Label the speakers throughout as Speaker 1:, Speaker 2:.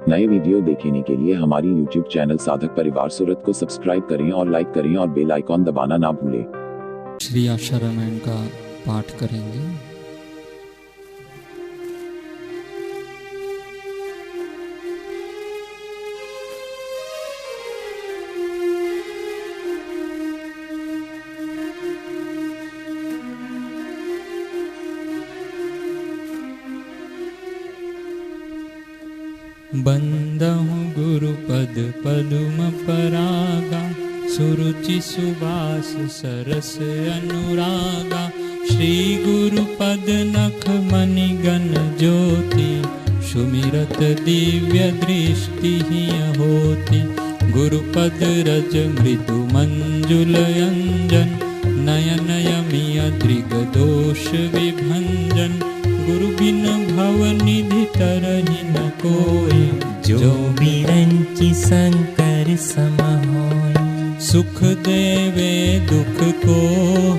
Speaker 1: नए वीडियो देखने के लिए हमारी YouTube चैनल साधक परिवार सूरत को सब्सक्राइब करें और लाइक करें और बेल आइकॉन दबाना ना भूलें।
Speaker 2: श्री आशा रामायण का पाठ करेंगे। बंदहु गुरुपद पदुम परागा, सुरुचि सुबास सरस अनुरागा। श्री गुरुपद नख मणिगण ज्योति, सुमिरत दिव्य दृष्टि होति। गुरुपद रज मृदु मंजुल अंजन, नयन यमिय दृग दोष विभंजन। गुरु बिन भव निधि तरहि न कोई,
Speaker 3: जो बिरंचि शंकर सम होय।
Speaker 2: सुख देवे दुख को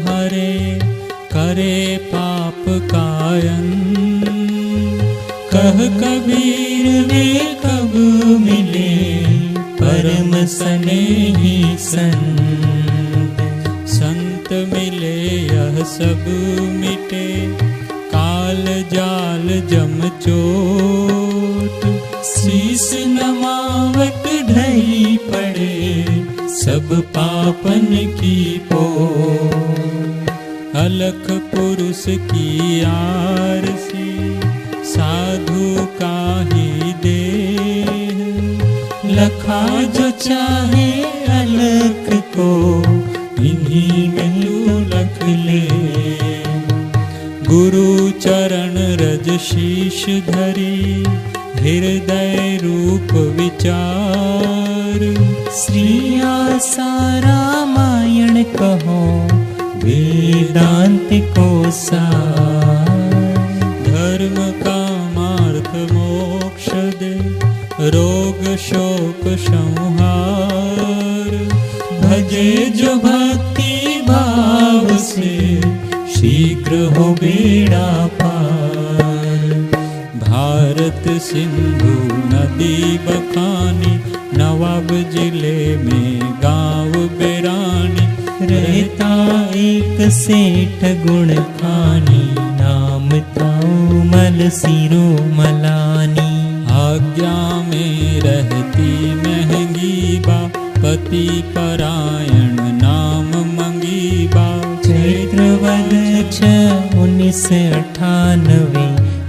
Speaker 2: हरे, करे पाप कायन।
Speaker 3: कह कबीर वे कब मिले, परम स्नेही संत।
Speaker 2: संत मिले यह सब मिटे, काल जाल जम चोट।
Speaker 3: शीस नमावत ढही पड़े, सब पापन की पोट।
Speaker 2: अलख पुरुष की आरसी, साधु काहि देह।
Speaker 3: लखा जो चाहे अलख को, इन्हीं में तू लख ले।
Speaker 2: गुरु चरण रज शीश धरी, हृदय रूप विचार।
Speaker 3: श्री आशा रामायण कहो, वेदांत को सार।
Speaker 2: धर्म कामार्थ मोक्ष दे, रोग शोक संहार।
Speaker 3: भजे जो भक्ति भाव से, शीघ्र हो बेड़ा पार।
Speaker 2: भारत सिंधु नदी बखानी, नवाब जिले में गांव बेरानी।
Speaker 3: रहता एक सेठ गुण खानी, नाम ताऊ मल सिरो मलानी।
Speaker 2: आज्ञा में रहती महंगी बा, पति परायण नाम मंगी बा।
Speaker 3: चैत्र वद 1998,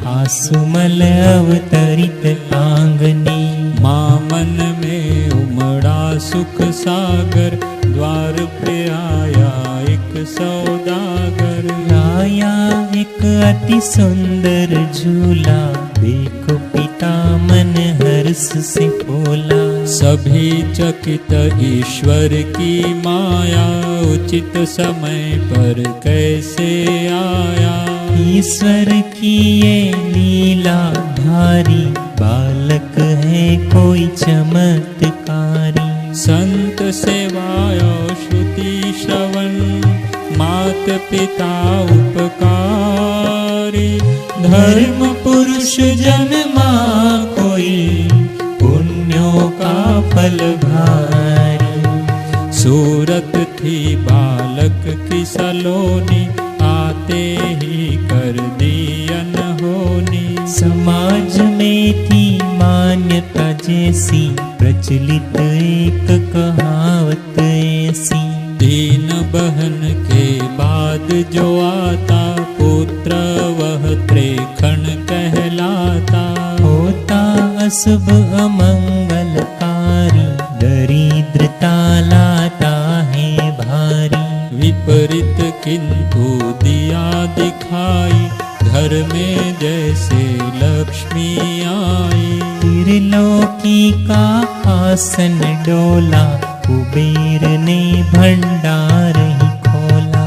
Speaker 3: आसुमल अवतरित आंगनी।
Speaker 2: मामन में उमड़ा सुख सागर, द्वार पे आया एक सौदागर।
Speaker 3: लाया एक अति सुंदर झूला, देखो पिता मन हर्ष से बोला।
Speaker 2: सभी चकित ईश्वर की माया, उचित समय पर कैसे आया।
Speaker 3: ईश्वर की ये लीला भारी, बालक है कोई चमत्कारी।
Speaker 2: संत सेवा और श्रुति श्रवण, मात पिता उपकारी।
Speaker 3: धर्म पुरुष जन्मा कोई, पुण्यों का फल भारी।
Speaker 2: सूरत थी बालक की सलोनी, आते ही कर दी अनहोनी।
Speaker 3: समाज में थी मान्यता जैसी, प्रचलित एक कहावत ऐसी।
Speaker 2: तीन बहन के बाद जो आता, पुत्र वह त्रेखण कहलाता।
Speaker 3: होता अशुभ अमंगलकारी, दरिद्रता लाता है भारी।
Speaker 2: विपरीत किंतु दिया दिखाई, घर में जैसे लक्ष्मी आई।
Speaker 3: त्रिलोकी का आसन डोला, कुबेर ने भंडार ही खोला।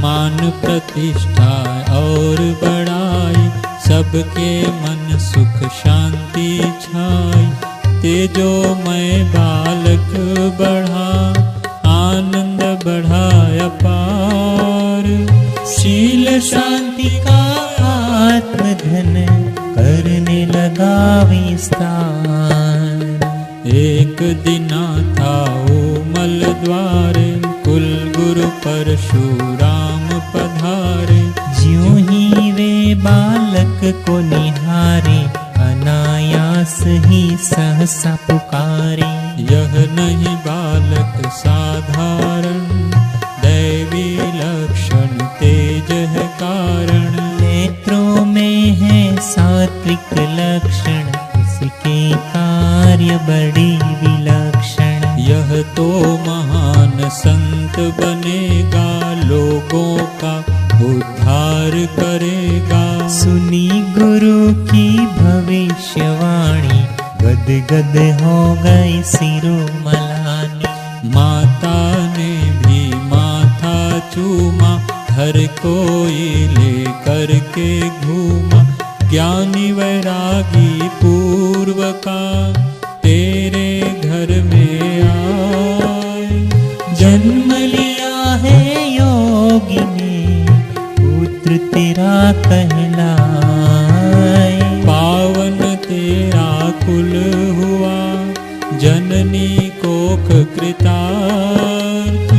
Speaker 2: मान प्रतिष्ठा और बढ़ाई, सबके मन सुख शांति छाई। तेजोमय बालक बढ़ा, आनंद बढ़ाया पार।
Speaker 3: शील शांति का आत्मधन, करने लगा विस्तार। दिना था उमल द्वारे, कुल गुरु परशुराम पधारे।
Speaker 4: ज्यों ही वे बालक को निहारे, अनायास ही सहसा पुकारे।
Speaker 3: यह नहीं बालक साधारण, दैवी लक्षण तेज है कारण।
Speaker 4: नेत्रों में है सात्विक लक्षण, इसके कार्य बड़ी विलक्षण।
Speaker 3: यह तो महान संत बनेगा, लोगों का उद्धार करेगा।
Speaker 4: सुनी गुरु की भविष्यवाणी, गद गद हो गई शिरोमणि।
Speaker 3: माता ने भी माथा चूमा, हर कोई ले करके घूमा। ज्ञानी वैरागी पूर्व का तेरे घर में आए।
Speaker 4: जन्म लिया है योगी ने, पुत्र तेरा कहलाए।
Speaker 3: पावन तेरा कुल हुआ, जननी कोख कृतार्थ।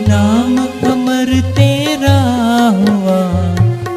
Speaker 4: नाम अमर तेरा हुआ,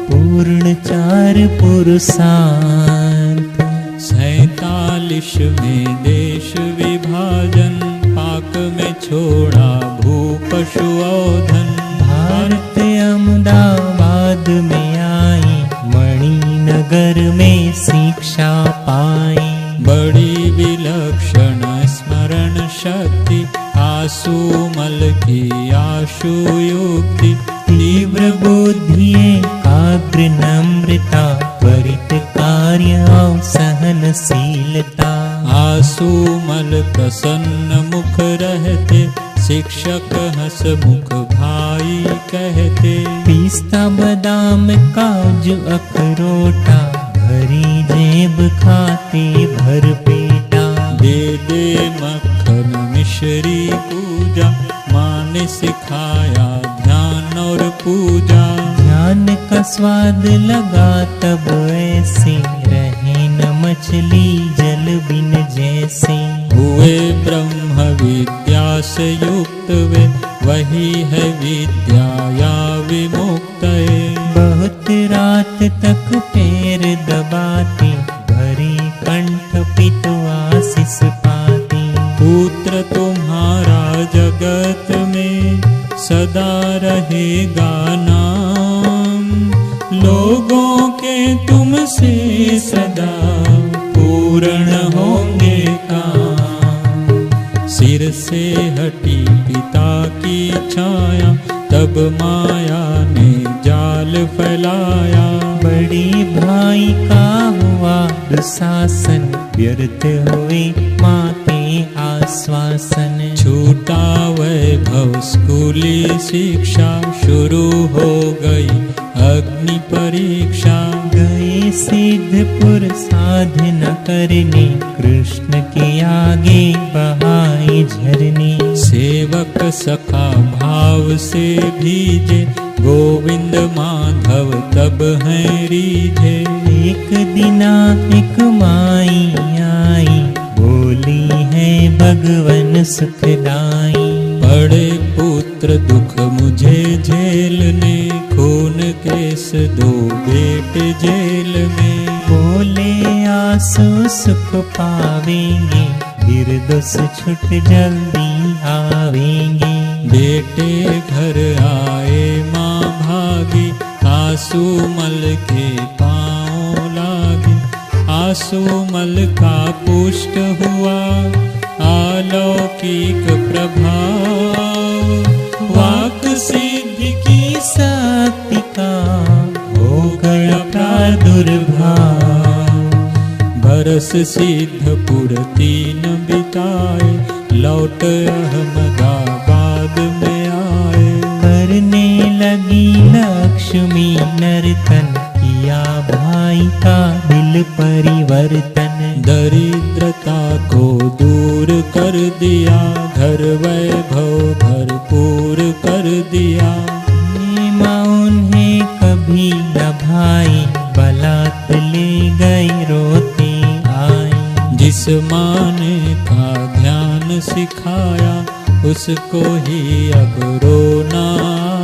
Speaker 4: पूर्ण चार पुरुषार्थ।
Speaker 3: 47 में देश विभाजन, पाक में छोड़ा भू पशु और धन।
Speaker 4: भारत अहमदाबाद में आई, मणिनगर में शिक्षा पाई।
Speaker 3: बड़ी विलक्षण स्मरण शक्ति, आसुमल की आशु युक्ति।
Speaker 4: तीव्र बुद्धि एकाग्र नम्रता, त्वरित कार्य और सहनशीलता।
Speaker 3: आसुमल प्रसन्न मुख रहते, शिक्षक हंसमुख भाई कहते।
Speaker 4: पिस्ता बादाम काजू अखरोटा, भरी जेब खाते भर पेटा।
Speaker 3: दे दे मक्खन मिश्री पूजा, माँ ने सिखाया ध्यान और पूजा।
Speaker 4: ध्यान का स्वाद लगा तब ऐसे, रहे न मछली जल बिन जैसे।
Speaker 3: हुए ब्रह्म विद्या से युक्त वे, वही है विद्या या विमुक्त है।
Speaker 4: बहुत रात तक पैर दबाते, भरी कंठ पित आशीष पाते।
Speaker 3: पुत्र तुम्हारा जगत में सदा रहेगा नाम, लोगों के तुमसे सदा पूर्ण होंगे काम। सिर से हटी पिता की छाया, तब माया ने जाल फैलाया।
Speaker 4: बड़ी भाई का हुआ दुशासन, व्यर्थ हुए माँ के आश्वासन।
Speaker 3: छूटा वैभव स्कूली शिक्षा, शुरू हो गई अग्नि परीक्षा।
Speaker 4: गए सिद्धपुर साधना करने, कृष्ण के आगे बहाए झरने।
Speaker 3: सेवक सखा भाव से भीजे, गोविंद माधव तब हैं रीझे।
Speaker 4: एक दिना एक माई आई, बोली है भगवन सुखदाई।
Speaker 3: बड़े पुत्र दुख मुझे झेलने, खून केस दो बेटे जेल में।
Speaker 4: बोले आंसू सुख पावेंगे, निर्दोष छुट जल्दी आवेंगे।
Speaker 3: बेटे घर आए माँ भागी, आंसू मल के पाँव लागे। आंसू मल का पुष्ट हुआ अलौकिक प्रभाव, वाक सिद्धि की शक्ति का हो गया प्रादुर्भाव। बरस सिद्धपुर 3 बिताए, लौट अहमदाबाद में आए।
Speaker 4: करने लगी लक्ष्मी नर्तन, किया भाई का दिल परिवर्तन।
Speaker 3: दरिद्रता को दूर कर दिया, घर वैभव भरपूर कर दिया।
Speaker 4: माँ उन्हें कभी न भाई, बलात् ले गई रोते आई।
Speaker 3: जिस जिस माँ ने था ध्यान सिखाया, उसको ही अब रोना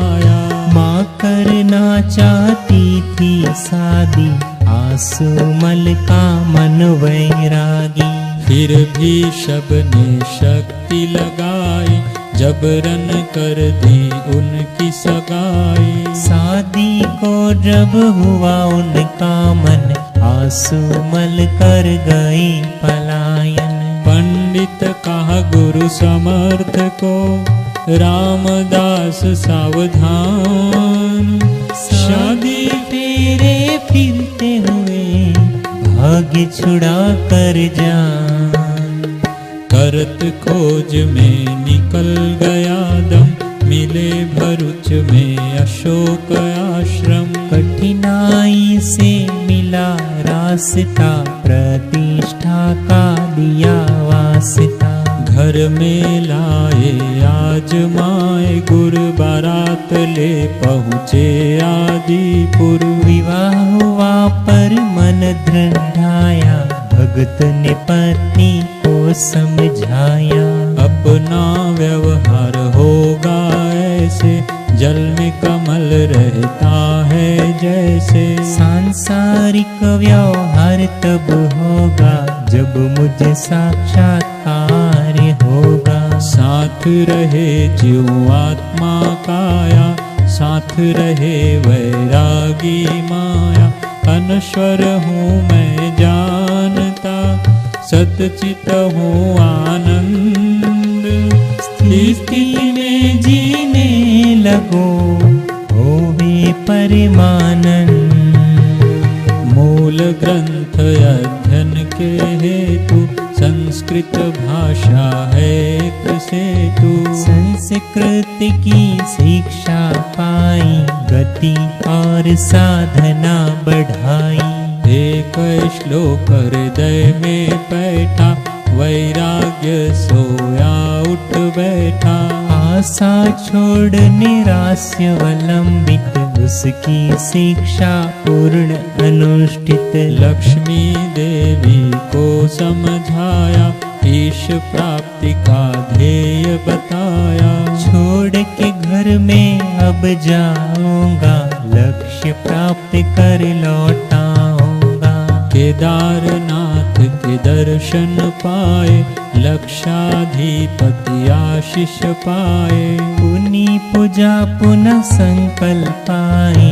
Speaker 3: आया।
Speaker 4: माँ करना चाहती थी शादी, आसुमल का मन वैरागी।
Speaker 3: फिर भी शब ने शक्ति लगाई, जबरन कर दी उनकी सगाई।
Speaker 4: शादी को जब हुआ उनका मन, आसुमल कर गई पलायन।
Speaker 3: पंडित कहा गुरु समर्थ को, रामदास सावधान।
Speaker 4: शादी तेरे फिरते हुए, भाग्य छुड़ा कर जान।
Speaker 3: करत खोज में निकल गया दम, मिले भरुच में अशोक आश्रम।
Speaker 4: कठिनाई से मिला रास्ता, प्रतिष्ठा का दिया वास्ता।
Speaker 3: घर में लाए आज माए, गुरु बारात ले पहुँचे आदिपुर।
Speaker 4: विवाह हुआ पर मन दृढ़ाया, भगत ने पत्नी को समझाया।
Speaker 3: अपना व्यवहार होगा ऐसे, जल में कमल रहता है जैसे।
Speaker 4: सांसारिक व्यवहार तब होगा, जब मुझे साक्षात्कार होगा।
Speaker 3: साथ रहे जीव आत्मा काया, साथ रहे वैरागी माया। अनश्वर हूँ मैं जानता, सतचित हूँ आनंद।
Speaker 4: स्थिति में जीने लगो, होवे परमानंद।
Speaker 3: मूल ग्रंथ अध्ययन के हेतु, संस्कृत भाषा है एक सेतु।
Speaker 4: संस्कृत की शिक्षा पाई, गति और साधना बढ़ाई।
Speaker 3: एक श्लोक हृदय में बैठा, वैराग्य सोया उठ बैठा।
Speaker 4: आशा छोड़ निराश्य अवलंबित, उसकी शिक्षा पूर्ण अनुष्ठित।
Speaker 3: लक्ष्मी देवी को समझाया, ईश प्राप्ति का ध्येय बताया।
Speaker 4: छोड़ के घर में अब जाऊंगा, लक्ष्य प्राप्त कर लौटाऊंगा।
Speaker 3: केदारनाथ के दर्शन पाए, लक्षाधिपति आशीष पाए।
Speaker 4: पुनि पूजा पुनः संकल्प आए,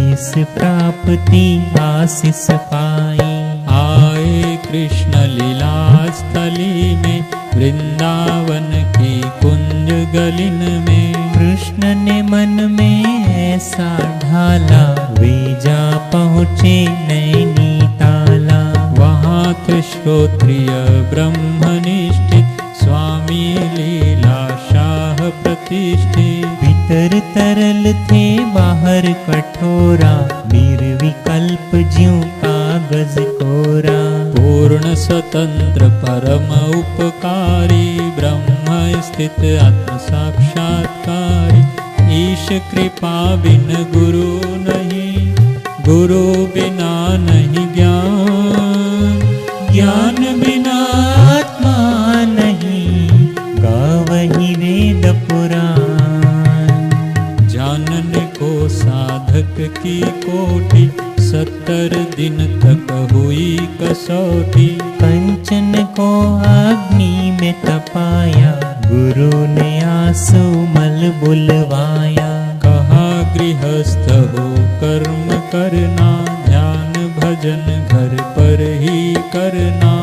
Speaker 4: इस प्राप्ति आशीष पाई।
Speaker 3: आए कृष्ण लीला स्थली में, वृंदावन की कुंज गलिन में।
Speaker 4: कृष्ण ने मन में ऐसा ढाला, वे जा पहुँचे नैनीताला।
Speaker 3: वहाँ थे श्रोत्रिय ब्रह्मनिष्ठित, स्वामी लीला शाह प्रतिष्ठित।
Speaker 4: भीतर तरल थे बाहर कठोरा, निर्विकल्प ज्यों कागज कोरा।
Speaker 3: पूर्ण स्वतंत्र परम उपकारी, ब्रह्म स्थित आत्म साक्षात्कारी। ईश कृपा बिन गुरु नहीं, गुरु बिना नहीं ज्ञान। ज्ञान बिना
Speaker 4: आत्मा नहीं, गावहि वेद पुराण।
Speaker 3: जानने को साधक की कोटि, 70 दिन तक हुई कसौटी।
Speaker 4: कंचन को अग्नि में तपाया, गुरु ने आंसू मल बुलवाया।
Speaker 3: कहा गृहस्थ हो कर्म करना, ध्यान भजन घर पर ही करना।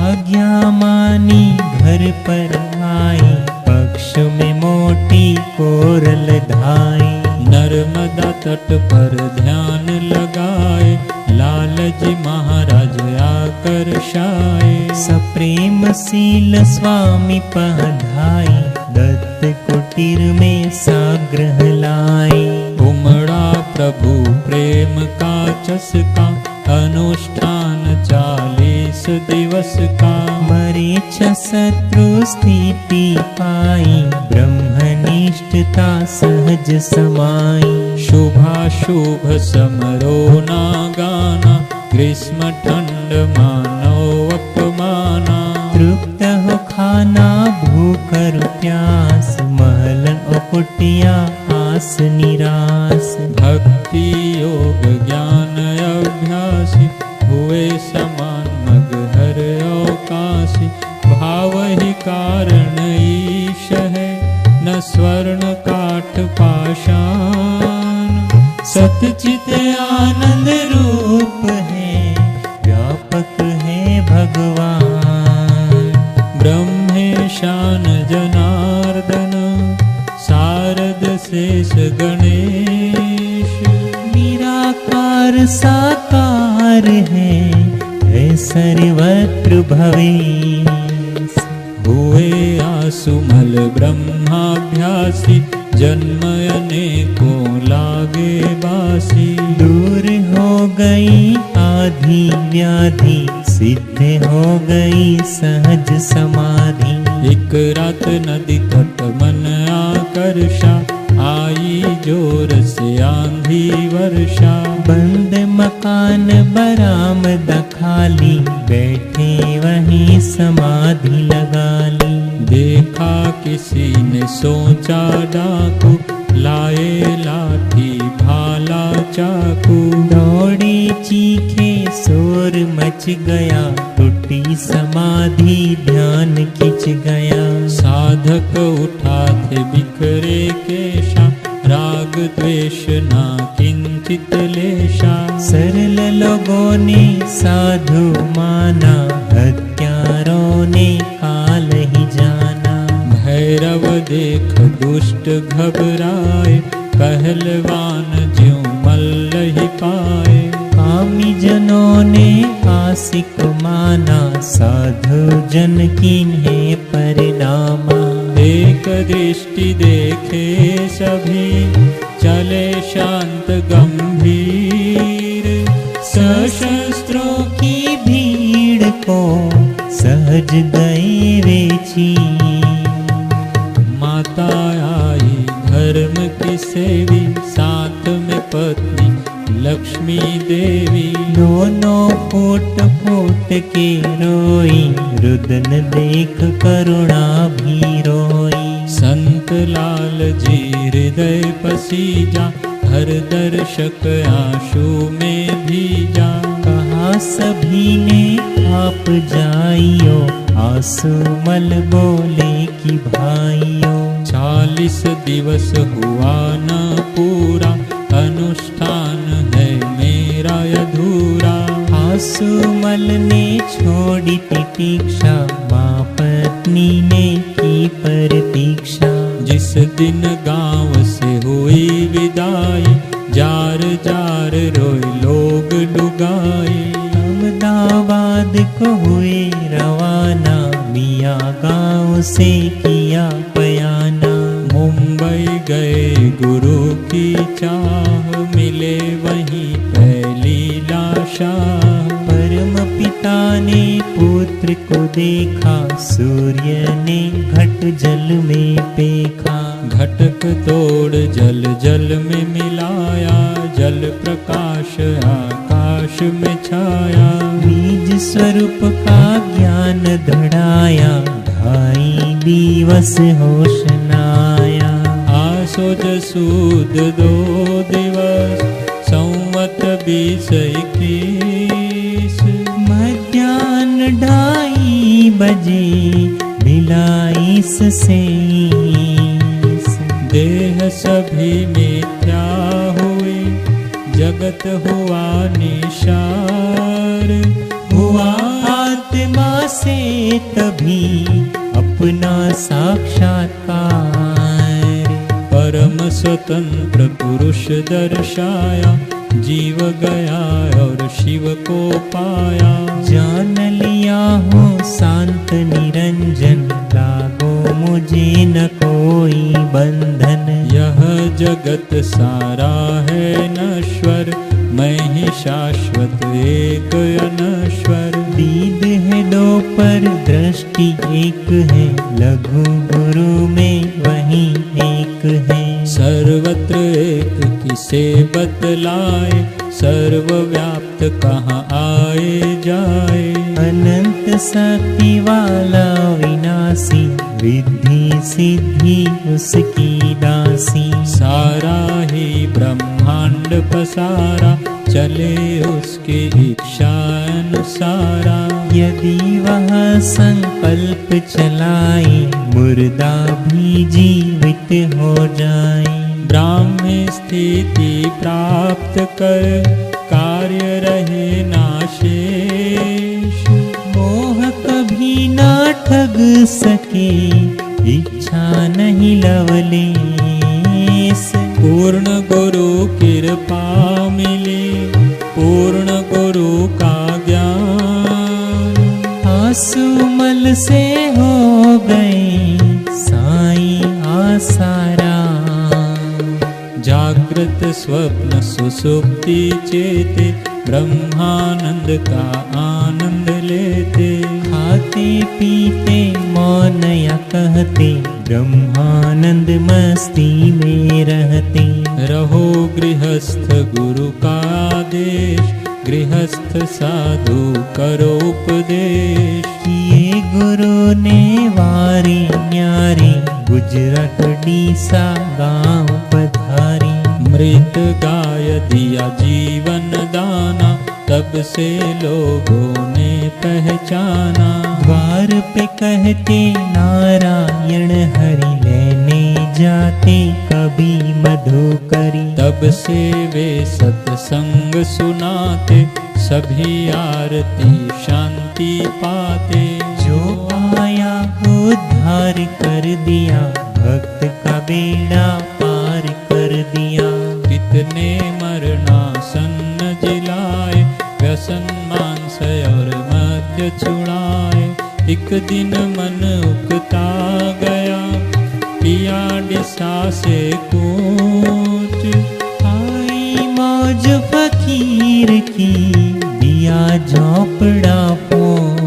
Speaker 4: आज्ञा मानी घर पर आई, पक्ष में मोटी कोरल धाई।
Speaker 3: नर्मदा तट पर ध्यान लगाए, लालजी महाराज आकर्षाए।
Speaker 4: सप्रेम सील स्वामी पधाई, दत्त कुटीर में साग्रह लाई।
Speaker 3: उमड़ा प्रभु प्रेम का चस्का, अनुष्ठान 40 दिवस का।
Speaker 4: मरे 6 शत्रु स्थिति पाई, ब्रह्मनिष्ठता सहज समाई।
Speaker 3: शुभाशुभ समरो ना गाना, ग्रीष्म ठंड मानो अपमाना।
Speaker 4: आस निरास।
Speaker 3: भक्ति योग ज्ञान अभ्यासी, हुए समान मग हर अवकाशी। भाव ही कारण ईश है, न स्वर्ण काठ पाषाण।
Speaker 4: सतचित आनंद रूप है, व्यापक है भगवान।
Speaker 3: ब्रह्मेशान जनार्दन, शारद शेष गणेश।
Speaker 4: निराकार साकार है सर्वत्र भवेश।
Speaker 3: हुए आसुमल ब्रह्माभ्यासी, जन्म अनेकों लागे बासी।
Speaker 4: दूर हो गई आधी व्याधि, सिद्ध हो गई सहज समाधि।
Speaker 3: एक रात नदी तट मन आकर्षा, आई जोर से आंधी वर्षा।
Speaker 4: बंद मकान बरामद खाली, बैठे वहीं समाधि लगा ली।
Speaker 3: देखा किसी ने सोचा डाकू, लाए लाठी भाला चाकू।
Speaker 4: दौड़े चीखे शोर मच गया, टूटी समाधि ध्यान खिंच गया।
Speaker 3: साधक उठा थे बिखरे केशा, राग द्वेष ना किंचित लेशा।
Speaker 4: सरल लोगों ने साधु माना, हत्यारों ने काल ही जाना।
Speaker 3: भैरव देख दुष्ट घबराए, पहलवान ज्यों मल्ल ही पाए।
Speaker 4: कामी जनों ने आशिक माना, साधु जन किन्हें परिणामा।
Speaker 3: एक दृष्टि देखे सभी, चले शांत गंभीर।
Speaker 4: सशस्त्रों की भीड़ को सहज गए वे चीर।
Speaker 3: माता आई धर्म की सेवी, साथ में पत्नी लक्ष्मी देवी।
Speaker 4: दोनों फूट फूट के रोई, रुदन देख करुणा भी रोई।
Speaker 3: संत लाल जी हृदय पसीजा, हर दर्शक आंसू में भीजा।
Speaker 4: कहा सभी ने आप जाइयो, आंसू मल बोले कि भाइयों।
Speaker 3: 40 दिवस हुआ न पूरा, अनुष्ठान है मेरा अधूरा।
Speaker 4: आंसुमल ने छोड़ी प्रतीक्षा, माँ पत्नी ने की प्रतीक्षा।
Speaker 3: जिस दिन गांव से हुई विदाई, जार जार रोए लोग लुगाई।
Speaker 4: अहमदाबाद को हुए रवाना, मियाँ गाँव से किया पयाना।
Speaker 3: मुंबई गए गुरु की चाह, मिले वहीं पहली लाशा।
Speaker 4: परम पिता ने पुत्र को देखा, सूर्य ने घट जल में पेखा।
Speaker 3: घटक तोड़ जल जल में मिलाया, जल प्रकाश आकाश में छाया।
Speaker 4: बीज स्वरूप का ज्ञान दृढ़ाया, 2.5 दिवस होश नाया।
Speaker 3: आसोज सूद 2 दिवस, संवत 2021।
Speaker 4: मध्याह्न 2:30 बजे, बिलाईस से
Speaker 3: देह सभी मिथ्या हुई, जगत हुआ निशार।
Speaker 4: हुआ आत्मा से तभी अपना साक्षात्कार।
Speaker 3: परम स्वतंत्र पुरुष दर्शाया, जीव गया और शिव को पाया।
Speaker 4: जान लिया हूँ शांत निरंजन, लागो मुझे न कोई बंधन।
Speaker 3: यह जगत सारा है नश्वर, मैं ही शाश्वत एक अनश्वर।
Speaker 4: दीद है 2 पर दृष्टि एक है, लघु गुरु में वही एक है।
Speaker 3: सर्वत्र एक किसे बतलाए, सर्वव्याप्त कहाँ आए जाए।
Speaker 4: अनंत शक्ति वाला विनाशी, विद्धि सिद्धि उसकी दासी।
Speaker 3: सारा ही ब्रह्मांड पसारा, चले उसकी इच्छा अनुसारा।
Speaker 4: यदि वह संकल्प चलाए, मुर्दा भी जीवित हो जाए।
Speaker 3: ब्राह्मी स्थिति प्राप्त कर, कार्य रहे ना शेष।
Speaker 4: मोह कभी ना ठग सके, इच्छा नहीं लवलेस।
Speaker 3: पूर्ण गुरु कृपा मिले, पूर्ण गुरु का ज्ञान।
Speaker 4: आंसू से हो गए साईं आसाराम।
Speaker 3: जागृत स्वप्न सुसुप्ति चेते, ब्रह्मानंद का आनंद लेते।
Speaker 4: खाते पीते मौन या कहते, ब्रह्मानंद मस्ती में रहते।
Speaker 3: रहो गृहस्थ गुरु का आदेश, गृहस्थ साधु करो उपदेश।
Speaker 4: किए गुरु ने वारे न्यारे, गुजरात डीसा गाँव पधारी।
Speaker 3: मृत गाय दिया जीवन दाना, तब से लोगों ने पहचाना।
Speaker 4: द्वार पे कहते नारायण हरि, लेने जाते कभी मधुकरी।
Speaker 3: तब से वे सत्संग सुनाते, सभी आरती शांति पाते।
Speaker 4: जो आया उद्धार कर दिया, भक्त का बेड़ा पार कर दिया।
Speaker 3: कितने मरणासन्न जिलाए, व्यसन मांस और मद्य छुड़ाए। एक दिन मन उकता गया, पिया डिसा से कूच।
Speaker 4: आई मौज फकीर की, दिया झोंपड़ा पोंछ।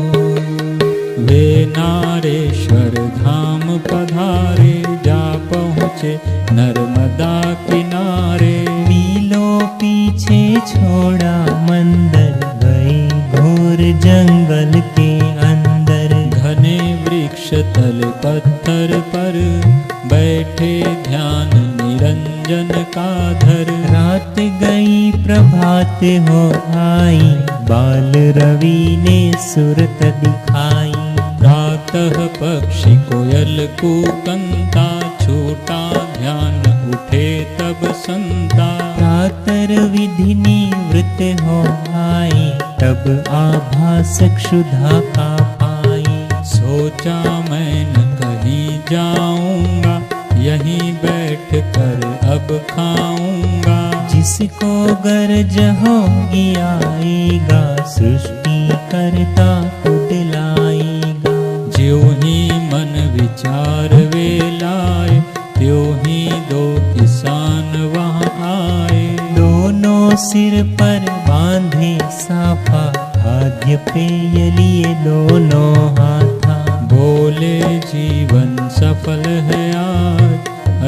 Speaker 3: वे नारेश्वर धाम पधारे, जा पहुँचे नर्मदा किनारे।
Speaker 4: मीलों पीछे छोड़ा मंदिर, गए घोर जंगल के अंदर।
Speaker 3: घने वृक्ष तल पत्थर पर, बैठे ध्यान निरंजन का धर।
Speaker 4: रात गई प्रभात हो आई, बाल रवि ने सूरत दिखाई।
Speaker 3: प्रातः पक्षी कोयल कूकंता, छूटा ध्यान उठे तब संता।
Speaker 4: प्रातर विधि निवृत्त हो आई, तब आभास क्षुधा का पाई।
Speaker 3: सोचा मैं न कहीं जाऊंगा, यहीं बैठ कर अब खाऊंगा।
Speaker 4: जिसको गरज होगी आएगा, सृष्टि करता खुद लाएगा।
Speaker 3: ज्यों ही मन विचार वे लाए, त्यों ही दो किसान वहाँ आए।
Speaker 4: दोनों सिर पर बांधे साफा, भाग्य पे ये लिए दोनों हाथा।
Speaker 3: बोले जीवन सफल है आज,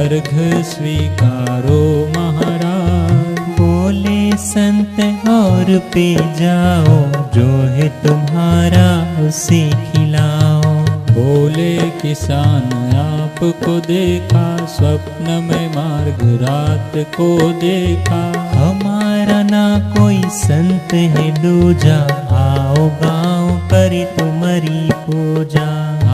Speaker 3: अर्घ स्वीकारो महाराज।
Speaker 4: बोले संत और पे जाओ, जो है तुम्हारा उसे खिलाओ।
Speaker 3: बोले किसान आपको देखा, स्वप्न में मार्ग रात को देखा।
Speaker 4: हमारा ना कोई संत है दूजा, आओ गाँव करे तुम्हारी पूजा।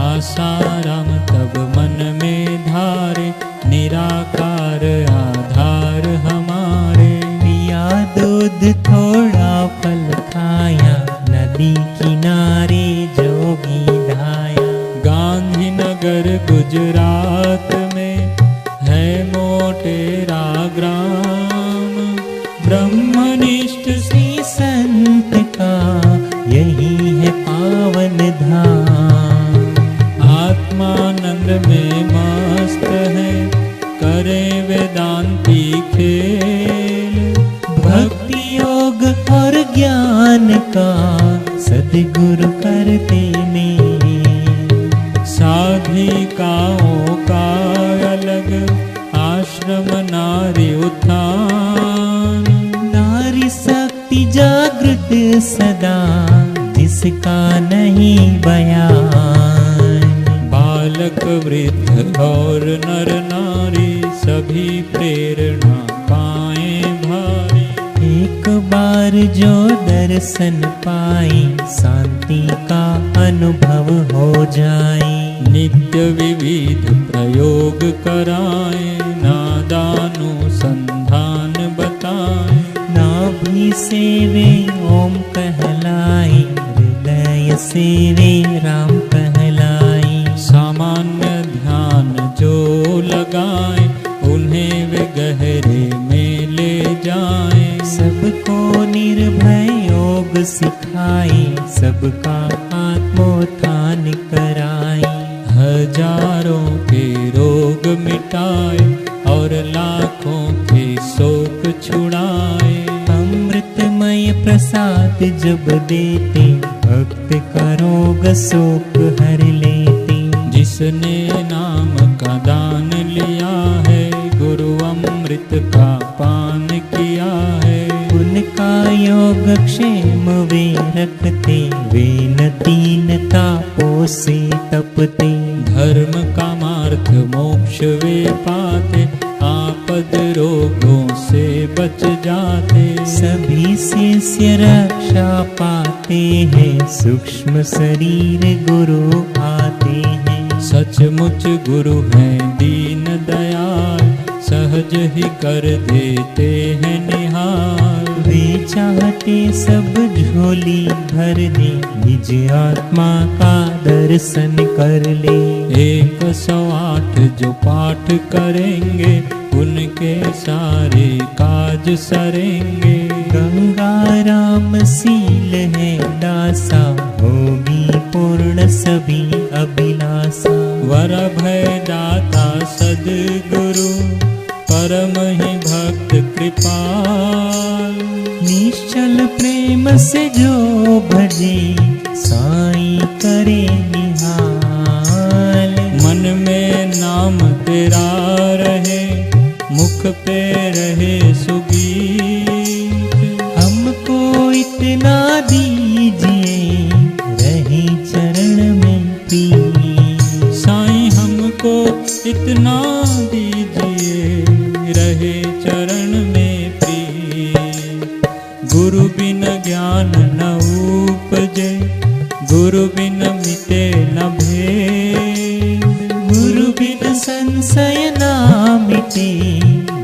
Speaker 3: आसाराम तब मन में धारे, निराकार आधार हमारे।
Speaker 4: पिया दूध थोड़ा फल खाया, नदी किनारे जोगी धाया।
Speaker 3: गांधीनगर गुजरात में है मोटेरा ग्राम।
Speaker 4: ब्रह्मनिष्ठ श्री संत का यही है पावन धाम।
Speaker 3: आत्मानंद में मस्त है, करे वेदांती खेल।
Speaker 4: भक्ति योग और ज्ञान का सद्गुरु करते मेल।
Speaker 3: साधिकाओं का अलग आश्रम नारी उत्थान।
Speaker 4: नारी शक्ति जागृत सदा, जिसका नहीं बयान।
Speaker 3: बाल बालक वृद्ध और नर नारी सभी प्रेरणा पाए भारी।
Speaker 4: एक बार जो दर्शन पाए शांति का अनुभव हो जाए।
Speaker 3: नित्य विविध प्रयोग कराए नादानुसंधान बताए।
Speaker 4: नाभि से वे ओम कहलाए हृदय से वे राम कहलाए।
Speaker 3: सामान्य ध्यान जो लगाए उन्हें वे गहरे में ले जाए।
Speaker 4: सबको निर्भय योग सिखाए सबका आत्मोत्थान कराए।
Speaker 3: हजारों के रोग मिटाए और लाखों के शोक छुड़ाए।
Speaker 4: अमृतमय प्रसाद जब देते भक्त का रोग शोक हर लेते।
Speaker 3: जिसने नाम का दान लिया है गुरु अमृत का पान किया है।
Speaker 4: उनका योग क्षेम वे रखते वे न तीन तापों से तपते।
Speaker 3: धर्म कामार्थ मोक्ष वे पाते आपद रोगों से बच जाते।
Speaker 4: सभी शिष्य रक्षा पाते हैं सूक्ष्म शरीर गुरु आते हैं।
Speaker 3: सचमुच गुरु हैं दीन दयाल सहज ही कर देते हैं निहाल।
Speaker 4: वे चाहते सब झोली भर दे निज आत्मा का दर्शन कर ले।
Speaker 3: 108 जो पाठ करेंगे उनके सारे काज सरेंगे।
Speaker 4: गंगा राम सील है दासा होगी पूर्ण सभी अभिलाषा।
Speaker 3: वर भय दाता सद्गुरु परम ही भक्त कृपाल।
Speaker 4: निश्चल प्रेम से जो भजे साईं करे निहाल।
Speaker 3: मन में नाम तेरा रहे मुख पे रहे सुगीत।
Speaker 4: हमको इतना दीजिए रहे चरण में प्रीत।
Speaker 3: साईं हमको इतना दीजिए रहे चरण में प्रीत। गुरु बिन ज्ञान न उपजे गुरु बिन मिटे न भेद।
Speaker 4: गुरु बिन संशय ना मिटे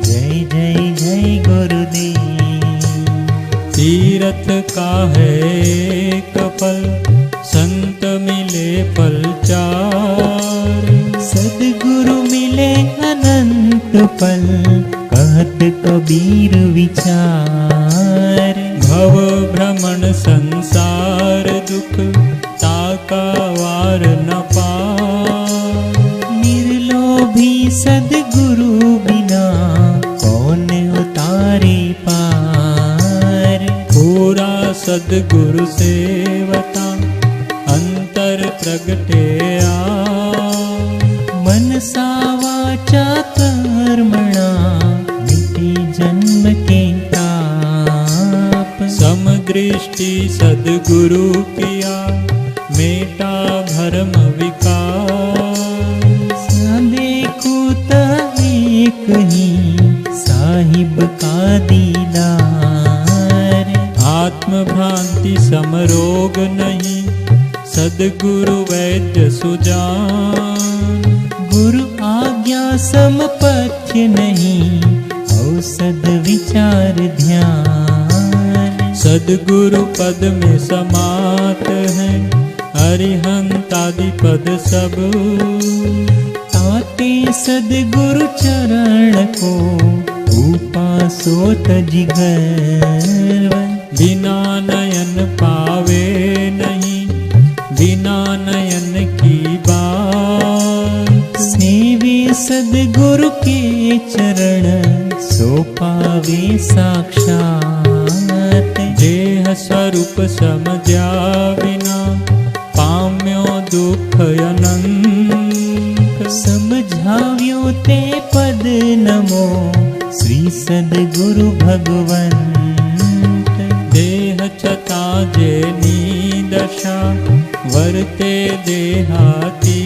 Speaker 4: जय जय जय गुरुदेव।
Speaker 3: तीरथ का है कपल संत मिले पल चार।
Speaker 4: सद्गुरु मिले अनंत पल कहत कबीर विचार।
Speaker 3: भव भ्रमण संसार दुख ताका वार न पार।
Speaker 4: निर्लोभी सद्गुरु बिना कौन उतारे पार।
Speaker 3: पूरा सद्गुरु सेवता अंतर प्रगटे आ।
Speaker 4: मनसा वाचा कर्मणा मिटे जन्म के ताप।
Speaker 3: समदृष्टि सद्गुरु किया मेटा भरम विकार।
Speaker 4: देखो त एक ही साहिब का दीदार।
Speaker 3: आत्म भ्रांति समरोग नहीं सद्गुरु वैद्य सुजान।
Speaker 4: गुरु आज्ञा समपथ्य नहीं औषध विचार ध्यान।
Speaker 3: सद्गुरु पद में समात है अरिहंतादि पद सब।
Speaker 4: ताते सद्गुरु चरण को उपासो तजिगर।
Speaker 3: बिना नयन पावे नहीं बिना नयन की बात।
Speaker 4: सेवे सद्गुरु के चरण सो पावे साक्षात।
Speaker 3: देह स्वरूप समझा बिना पाम्यो दुख अनंत।
Speaker 4: समझाव्यो ते पद नमो श्री सद्गुरु भगवंत।
Speaker 3: देह छता जेनी दशा वर्ते देहाती।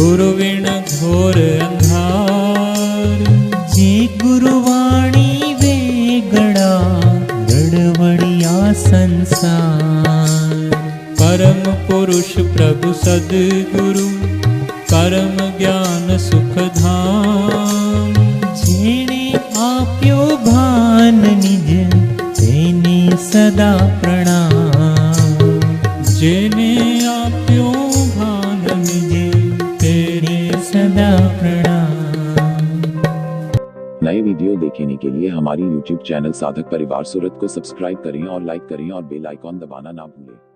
Speaker 3: गुरु बिन घोर अंधार।
Speaker 4: जे गुरुवाणी वेगड़ा गड़बड़िया संसार।
Speaker 3: परम पुरुष प्रभु सद्गुरु कर्म ज्ञान सुख धाम।
Speaker 4: जेने आप्यो भान निज तेने सदा प्रणाम।
Speaker 3: जेने आप्यो भान निज तेने
Speaker 4: सदा प्रणाम।
Speaker 1: नए वीडियो देखने के लिए हमारी YouTube चैनल साधक परिवार सूरत को सब्सक्राइब करें और लाइक करें और बेल आइकॉन दबाना ना भूलें।